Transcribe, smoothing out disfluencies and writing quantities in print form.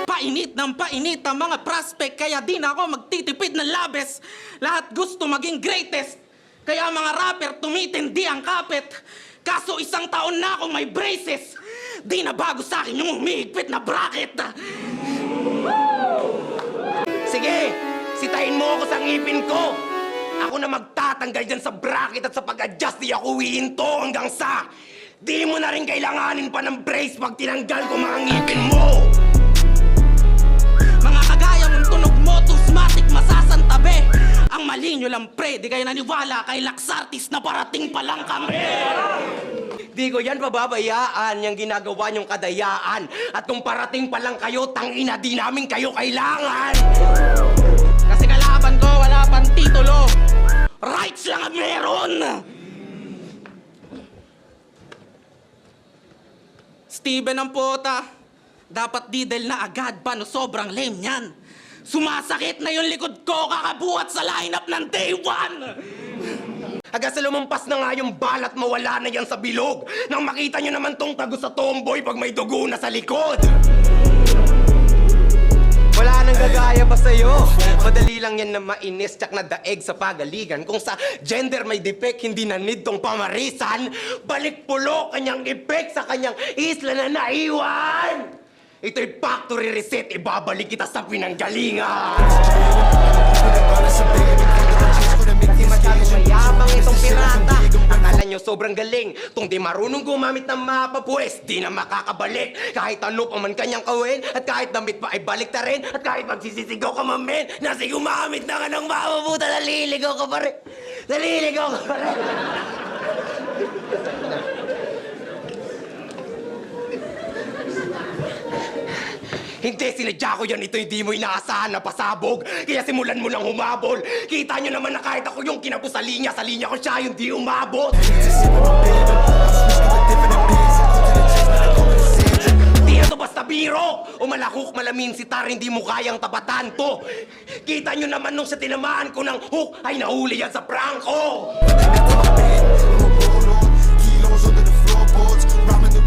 Painit ng painit ang mga prospect, kaya di na ako magtitipid ng labes. Lahat gusto maging greatest, kaya mga rapper tumitindi ang kapit. Kaso isang taon na akong may braces, di na bago sa akin yung umihigpit na bracket. Sige, sitahin mo ako sa ngipin ko. Ako na magtatanggal dyan sa bracket at sa pag-adjust di ako hihinto hanggang sa di mo na rin kailanganin pa ng brace pag tinanggal ko mga ngipin mo. Mga kagaya mong tunog mo, tusmatic masasantabi. Ang mali nyo lang pre, di kayo naniwala kay Laxartis na parating pa lang kami. Di ko yan pababayaan yung ginagawa niyong kadayaan. At kung parating pa lang kayo, tangina di namin kayo kailangan. Kasi kalaban ko wala pang titulo, rights lang ang meron. Steven ang puta, dapat didel na agad pa no sobrang lame niyan. Sumasakit na yung likod ko kakabuhat sa lineup ng day one. Hanggang sa lumampas na nga yung balat, mawala na yan sa bilog. Nang makita nyo naman tong tago sa tomboy pag may dugo na sa likod. Wala nang gagaya ba sa'yo? Madali lang yan na mainis tsak na daeg sa pagaligan. Kung sa gender may defect, hindi na need tong pamarisan. Balik pulo kanyang effect sa kanyang isla na naiwan. Ito'y factory reset, ibabalik kita sa pinanggalingan. Kasi masyadong mayabang itong pirata. Akala nyo sobrang galing. Tung di marunong gumamit ng mapa, pues di na makakabalik. Kahit ano pa man kanyang kawin, at kahit damit pa ay balik ta rin. At kahit magsisisigaw ka man, men, nasi gumamit na nga ng mapa, puta, naliligaw ka pa rin. Naliligaw ka pa rin. Hindi, sinadya ko yan. Ito hindi mo inaasahan na pasabog. Kaya simulan mo nang humabol. Kita nyo naman na kahit ako yung kinapos sa linya ko siya yung di umabot. Di ito basta biro. O malakok malamin si Tar, hindi mo kayang tapatan to. Kita nyo naman nung sa tinamaan ko ng hook ay nahuli yan sa prangko.